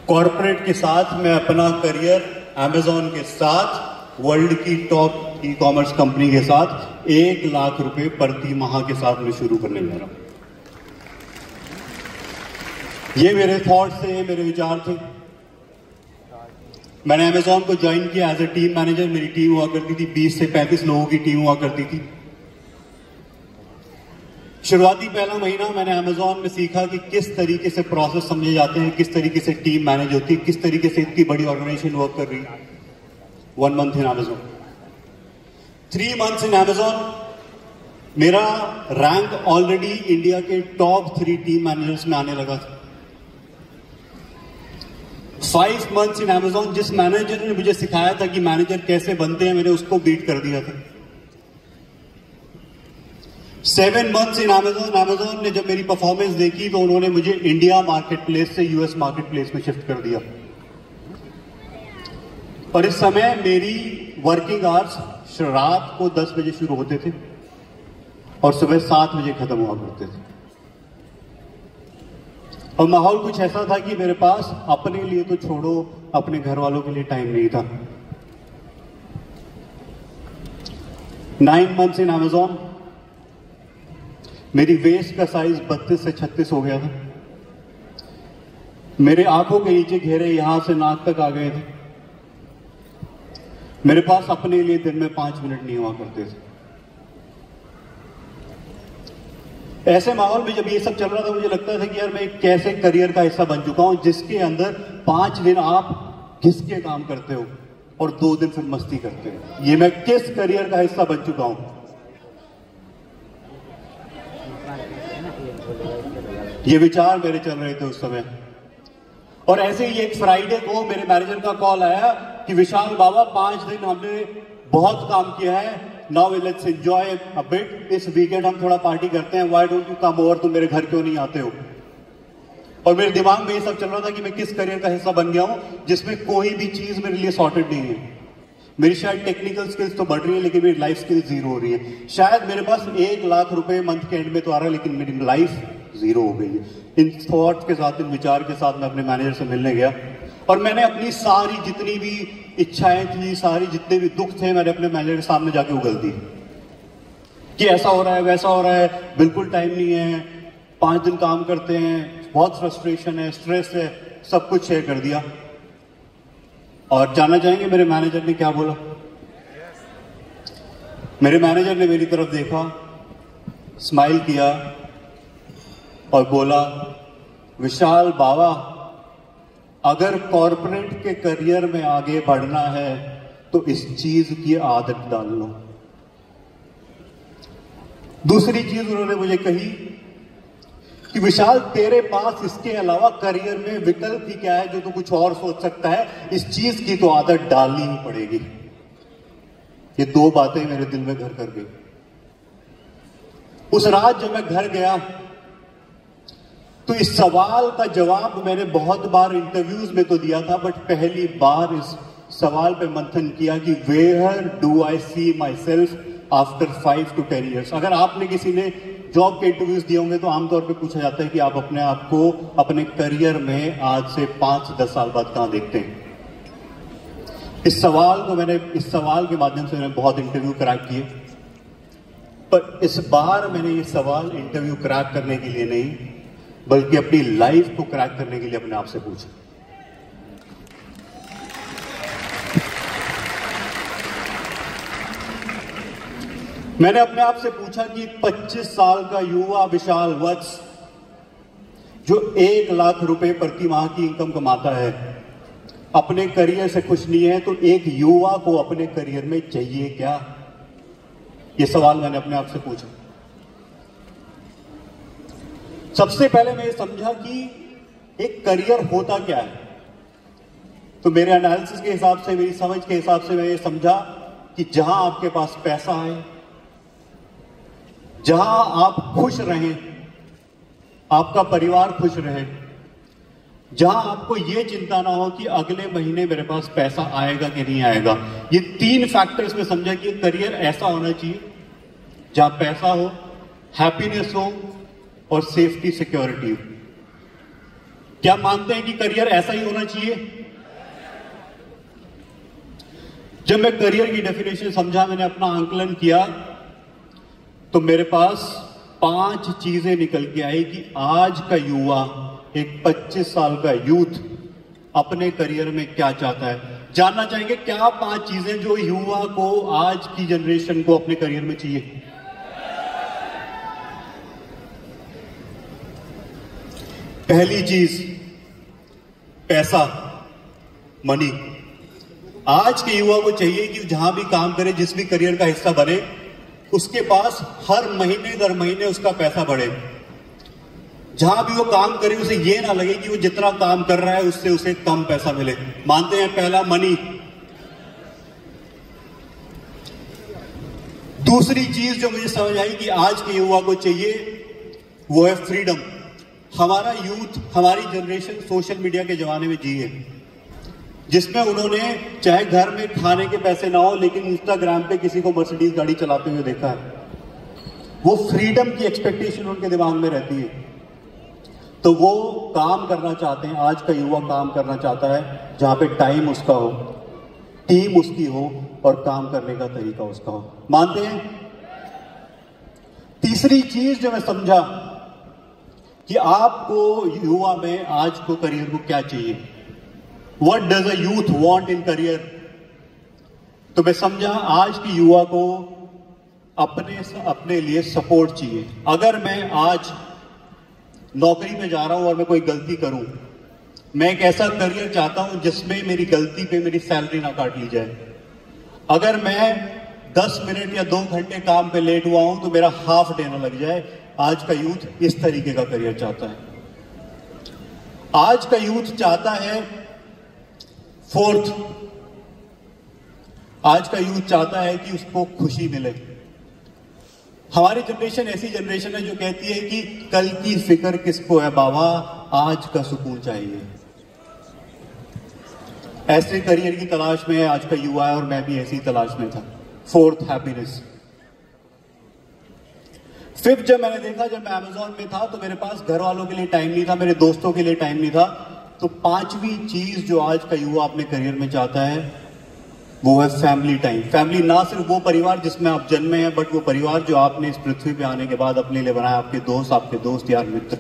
Corporate के साथ मैं अपना करियर अमेजॉन के साथ वर्ल्ड की टॉप ई कॉमर्स कंपनी के साथ 1 लाख रुपए प्रति माह के साथ मैं शुरू करने जा रहा हूं। ये मेरे थॉट्स थे, मेरे विचार थे। मैंने अमेजॉन को ज्वाइन किया एज ए टीम मैनेजर। मेरी टीम हुआ करती थी 20 से 35 लोगों की टीम हुआ करती थी। शुरुआती पहला महीना मैंने अमेजॉन में सीखा कि किस तरीके से प्रोसेस समझे जाते हैं, किस तरीके से टीम मैनेज होती है, किस तरीके से इतनी बड़ी ऑर्गेनाइजेशन वर्क कर रही है। 1 month in Amazon, 3 months in Amazon, मेरा रैंक ऑलरेडी इंडिया के टॉप 3 टीम मैनेजर्स में आने लगा था। 5 मंथ्स इन अमेजॉन, जिस मैनेजर ने मुझे सिखाया था कि मैनेजर कैसे बनते हैं, मैंने उसको बीट कर दिया था। 7 मंथ्स इन अमेजॉन, अमेजॉन ने जब मेरी परफॉर्मेंस देखी तो उन्होंने मुझे इंडिया मार्केट प्लेस से यूएस मार्केट प्लेस में शिफ्ट कर दिया। और इस समय मेरी वर्किंग आवर्स रात को 10 बजे शुरू होते थे और सुबह 7 बजे खत्म हुआ करते थे। और माहौल कुछ ऐसा था कि मेरे पास अपने लिए तो छोड़ो, अपने घर वालों के लिए टाइम नहीं था। 9 मंथ्स इन अमेजॉन, मेरी वेस्ट का साइज 32 से 36 हो गया था। मेरे आंखों के नीचे घेरे यहां से नाक तक आ गए थे। मेरे पास अपने लिए दिन में 5 मिनट नहीं हुआ करते थे। ऐसे माहौल में जब ये सब चल रहा था, मुझे लगता था कि यार मैं एक कैसे करियर का हिस्सा बन चुका हूं जिसके अंदर 5 दिन आप घिस के काम करते हो और 2 दिन फिर मस्ती करते हो। ये मैं किस करियर का हिस्सा बन चुका हूं। ये विचार मेरे चल रहे थे उस समय। और ऐसे ही एक फ्राइडे को मेरे मैनेजर का कॉल आया कि विशाल बाबा 5 दिन हमने बहुत काम किया है, now let's enjoy a bit, इस वीकेंड हम थोड़ा पार्टी करते हैं, why don't you come over, तुम मेरे घर क्यों नहीं आते हो। और मेरे दिमाग में ये सब चल रहा था कि मैं किस करियर का हिस्सा बन गया हूं जिसमें कोई भी चीज मेरे लिए सॉर्टेड नहीं है। मेरी शायद टेक्निकल स्किल्स तो बढ़ रही है लेकिन मेरी लाइफ स्किल्स जीरो हो रही है। शायद मेरे पास 1 लाख रुपए मंथ के एंड में तो आ रहा है लेकिन मेरी लाइफ जीरो हो गई है। इन थॉट्स के साथ, इन विचार के साथ मैं अपने मैनेजर से मिलने गया और मैंने अपनी सारी जितनी भी इच्छाएं थी, सारी जितने भी दुख थे, मैंने अपने मैनेजर के सामने जाके उगल दी कि ऐसा हो रहा है, वैसा हो रहा है, बिल्कुल टाइम नहीं है, 5 दिन काम करते हैं, बहुत फ्रस्ट्रेशन है, स्ट्रेस है, सब कुछ शेयर कर दिया। और जानना चाहेंगे मेरे मैनेजर ने क्या बोला? मेरे मैनेजर ने मेरी तरफ देखा, स्माइल किया और बोला, विशाल बाबा, अगर कॉर्पोरेट के करियर में आगे बढ़ना है तो इस चीज की आदत डाल लो। दूसरी चीज उन्होंने मुझे कही कि विशाल, तेरे पास इसके अलावा करियर में विकल्प ही क्या है जो तू कुछ और सोच सकता है, इस चीज की तो आदत डालनी ही पड़ेगी। ये 2 बातें मेरे दिल में घर कर गई। उस रात जब मैं घर गया तो इस सवाल का जवाब मैंने बहुत बार इंटरव्यूज में तो दिया था, बट पहली बार इस सवाल पे मंथन किया कि where do I see myself after 5 to 10 years। अगर आपने किसी ने जॉब के इंटरव्यूज दिए होंगे तो आमतौर पे पूछा जाता है कि आप अपने आप को अपने करियर में आज से 5 से 10 साल बाद कहां देखते हैं। इस सवाल के माध्यम से मैंने बहुत इंटरव्यू क्रैक किए, पर इस बार मैंने ये सवाल इंटरव्यू क्रैक करने के लिए नहीं बल्कि अपनी लाइफ को क्रैक करने के लिए अपने आप से पूछा। मैंने अपने आप से पूछा कि 25 साल का युवा विशाल वत्स जो 1 लाख रुपए प्रति माह की इनकम कमाता है, अपने करियर से खुश नहीं है, तो एक युवा को अपने करियर में चाहिए क्या? यह सवाल मैंने अपने आप से पूछा। सबसे पहले मैं ये समझा कि एक करियर होता क्या है। तो मेरे एनालिसिस के हिसाब से, मेरी समझ के हिसाब से मैं ये समझा कि जहां आपके पास पैसा है, जहां आप खुश रहें, आपका परिवार खुश रहे, जहां आपको यह चिंता ना हो कि अगले महीने मेरे पास पैसा आएगा कि नहीं आएगा। ये 3 फैक्टर्स में समझा कि करियर ऐसा होना चाहिए जहां पैसा हो, हैप्पीनेस हो और सेफ्टी सिक्योरिटी हो। क्या मानते हैं कि करियर ऐसा ही होना चाहिए? जब मैं करियर की डेफिनेशन समझा, मैंने अपना आंकलन किया, तो मेरे पास 5 चीजें निकल के आई कि आज का युवा, एक 25 साल का यूथ अपने करियर में क्या चाहता है। जानना चाहेंगे क्या 5 चीजें जो युवा को, आज की जनरेशन को अपने करियर में चाहिए। पहली चीज, पैसा, मनी। आज के युवा को चाहिए कि जहां भी काम करे, जिस भी करियर का हिस्सा बने, उसके पास हर महीने दर महीने उसका पैसा बढ़े। जहां भी वो काम करे उसे ये ना लगे कि वो जितना काम कर रहा है उससे उसे कम पैसा मिले। मानते हैं पहला मनी। दूसरी चीज जो मुझे समझ आई कि आज के युवा को चाहिए वो है फ्रीडम। हमारा यूथ, हमारी जनरेशन सोशल मीडिया के जमाने में जी है, जिसमें उन्होंने चाहे घर में खाने के पैसे ना हो लेकिन इंस्टाग्राम पे किसी को मर्सिडीज गाड़ी चलाते हुए देखा है। वो फ्रीडम की एक्सपेक्टेशन उनके दिमाग में रहती है, तो वो काम करना चाहते हैं। आज का युवा काम करना चाहता है जहां पे टाइम उसका हो, टीम उसकी हो और काम करने का तरीका उसका हो। मानते हैं? तीसरी चीज जो मैं समझा कि आपको युवा में आज को करियर को क्या चाहिए, what does a youth want in career, तो मैं समझा आज की युवा को अपने लिए सपोर्ट चाहिए। अगर मैं आज नौकरी में जा रहा हूं और मैं कोई गलती करूं, मैं एक ऐसा करियर चाहता हूं जिसमें मेरी गलती पे मेरी सैलरी ना काट ली जाए। अगर मैं 10 मिनट या 2 घंटे काम पे लेट हुआ हूं तो मेरा हाफ डे ना लग जाए। आज का यूथ इस तरीके का करियर चाहता है। आज का यूथ चाहता है फोर्थ, आज का यूथ चाहता है कि उसको खुशी मिले। हमारी जनरेशन ऐसी जनरेशन है जो कहती है कि कल की फिक्र किसको है बाबा, आज का सुकून चाहिए। ऐसे करियर की तलाश में आज का युवा है और मैं भी ऐसी तलाश में था। Fourth, happiness. फिफ्थ, जब मैंने देखा, जब मैं अमेज़न में था तो मेरे पास घर वालों के लिए टाइम नहीं था, मेरे दोस्तों के लिए टाइम नहीं था। तो 5वीं चीज जो आज का युवा अपने करियर में चाहता है वो है फैमिली टाइम। फैमिली ना सिर्फ वो परिवार जिसमें आप जन्मे हैं, बट वो परिवार जो आपने इस पृथ्वी पे आने के बाद अपने लिए बनाया, आपके दोस्त यार मित्र।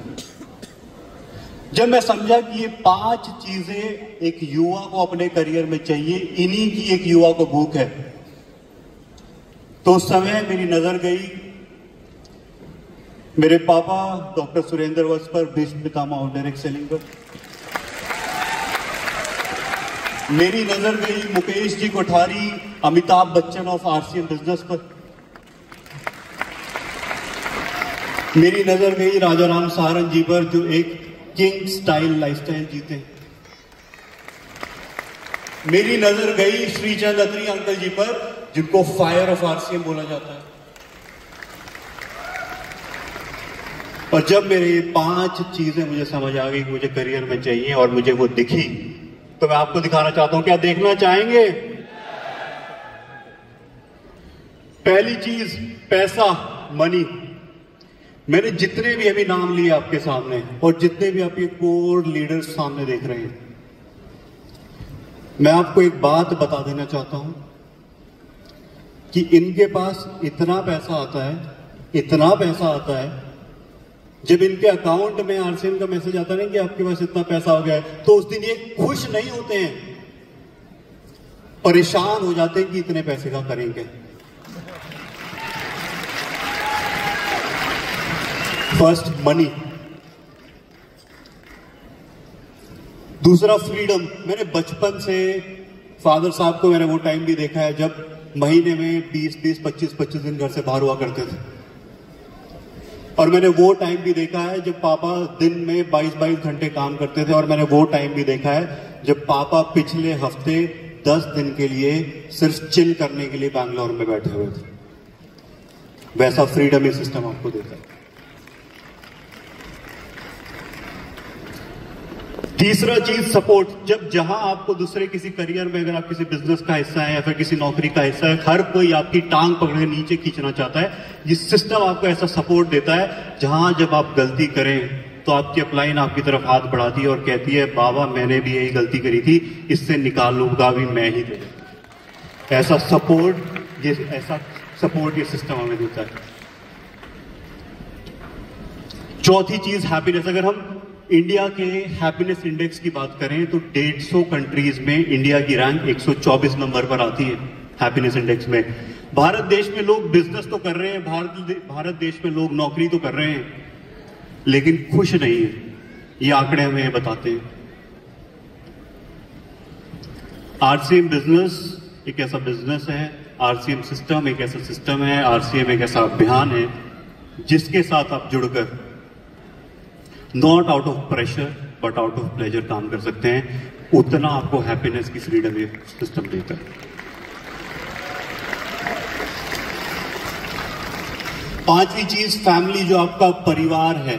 जब मैं समझा कि ये 5 चीजें एक युवा को अपने करियर में चाहिए, इन्हीं की एक युवा को भूख है, तो उस समय मेरी नजर गई मेरे पापा डॉक्टर सुरेंद्र वत्स पर, Bhishma Pitamah of direct selling पर। मेरी नजर गई Mukesh ji Kothari, Amitabh Bachchan of RCM business पर। मेरी नजर गई राजा राम सहारन जी पर जो एक किंग स्टाइल लाइफस्टाइल जीते। मेरी नजर गई श्रीचंद अत्री अंकल जी पर जिनको फायर ऑफ आरसीएम बोला जाता है। और जब मेरे ये 5 चीजें मुझे समझ आ गई कि मुझे करियर में चाहिए और मुझे वो दिखी, तो मैं आपको दिखाना चाहता हूं। क्या देखना चाहेंगे? पहली चीज, पैसा, मनी। मैंने जितने भी अभी नाम लिए आपके सामने और जितने भी आपके कोर लीडर्स सामने देख रहे हैं, मैं आपको एक बात बता देना चाहता हूं कि इनके पास इतना पैसा आता है, इतना पैसा आता है, जब इनके अकाउंट में आरसीएम का मैसेज आता है कि आपके पास इतना पैसा हो गया है, तो उस दिन ये खुश नहीं होते हैं, परेशान हो जाते हैं कि इतने पैसे का करेंगे। First, money. दूसरा, फ्रीडम। मैंने बचपन से फादर साहब को मैंने वो टाइम भी देखा है जब महीने में 20-20, 25-25 दिन घर से बाहर हुआ करते थे। और मैंने वो टाइम भी देखा है जब पापा दिन में 22-22 घंटे काम करते थे। और मैंने वो टाइम भी देखा है जब पापा पिछले हफ्ते 10 दिन के लिए सिर्फ चिल करने के लिए बैंगलोर में बैठे हुए थे। वैसा फ्रीडम ये सिस्टम आपको देता है। तीसरा चीज, सपोर्ट। जब जहां आपको दूसरे किसी करियर में, अगर आप किसी बिजनेस का हिस्सा है या फिर किसी नौकरी का हिस्सा है, हर कोई आपकी टांग पकड़ के नीचे खींचना चाहता है। ये सिस्टम आपको ऐसा सपोर्ट देता है जहां जब आप गलती करें तो आपकी अपलाइन आपकी तरफ हाथ बढ़ाती है और कहती है बाबा मैंने भी यही गलती करी थी, इससे निकालूंगा भी मैं ही दे। ऐसा सपोर्ट ये सिस्टम हमें देता है। चौथी चीज हैप्पीनेस। अगर हम इंडिया के हैप्पीनेस इंडेक्स की बात करें तो 150 कंट्रीज में इंडिया की रैंक 124 नंबर पर आती है हैप्पीनेस इंडेक्स में। भारत देश में लोग बिजनेस तो कर रहे हैं, भारत देश में लोग नौकरी तो कर रहे हैं, लेकिन खुश नहीं है। ये आंकड़े हमें बताते हैं। आरसीएम बिजनेस एक ऐसा बिजनेस है, आरसीएम सिस्टम एक ऐसा सिस्टम है, आरसीएम एक ऐसा अभियान है जिसके साथ आप जुड़कर not out of pressure but out of pleasure काम कर सकते हैं। उतना आपको हैप्पीनेस की फ्रीडम ये सिस्टम देता है। पांचवी चीज फैमिली, जो आपका परिवार है,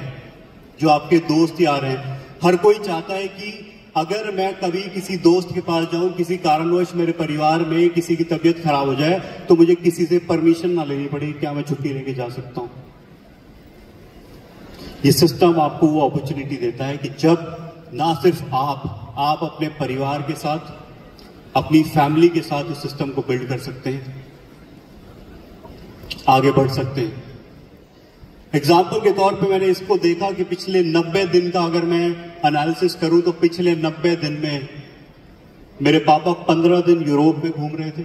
जो आपके दोस्त यार हैं। हर कोई चाहता है कि अगर मैं कभी किसी दोस्त के पास जाऊं, किसी कारणवश मेरे परिवार में किसी की तबीयत खराब हो जाए तो मुझे किसी से परमिशन ना लेनी पड़े, क्या मैं छुट्टी लेके जा सकता हूं। ये सिस्टम आपको वो अपॉर्चुनिटी देता है कि जब ना सिर्फ आप अपने परिवार के साथ, अपनी फैमिली के साथ इस सिस्टम को बिल्ड कर सकते हैं, आगे बढ़ सकते हैं। एग्जाम्पल के तौर पे मैंने इसको देखा कि पिछले 90 दिन का अगर मैं एनालिसिस करूं तो पिछले 90 दिन में मेरे पापा 15 दिन यूरोप में घूम रहे थे,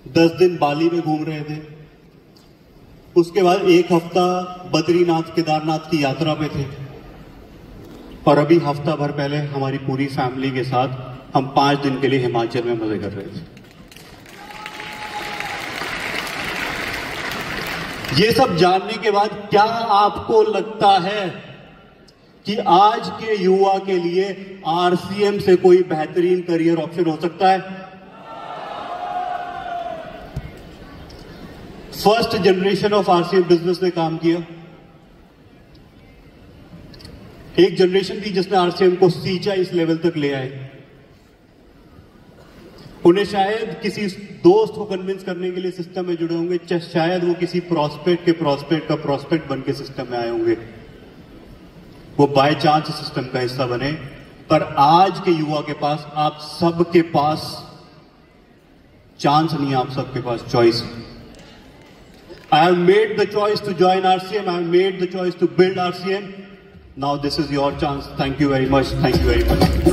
10 दिन बाली में घूम रहे थे, उसके बाद 1 हफ्ता बद्रीनाथ केदारनाथ की यात्रा पे थे, और अभी हफ्ता भर पहले हमारी पूरी फैमिली के साथ हम 5 दिन के लिए हिमाचल में मजे कर रहे थे। ये सब जानने के बाद क्या आपको लगता है कि आज के युवा के लिए आरसीएम से कोई बेहतरीन करियर ऑप्शन हो सकता है? First generation of RCM business ने काम किया। एक जनरेशन थी जिसने आरसीएम को सींचा, इस लेवल तक ले आए। उन्हें शायद किसी दोस्त को कन्विंस करने के लिए सिस्टम में जुड़े होंगे, शायद वो किसी प्रोस्पेक्ट का प्रोस्पेक्ट बन के सिस्टम में आए होंगे, वो बाय चांस सिस्टम का हिस्सा बने। पर आज के युवा के पास, आप सबके पास चांस नहीं है, आप सबके पास चॉइस है। I have made the choice to join RCM. I have made the choice to build RCM. Now this is your chance. Thank you very much. Thank you very much.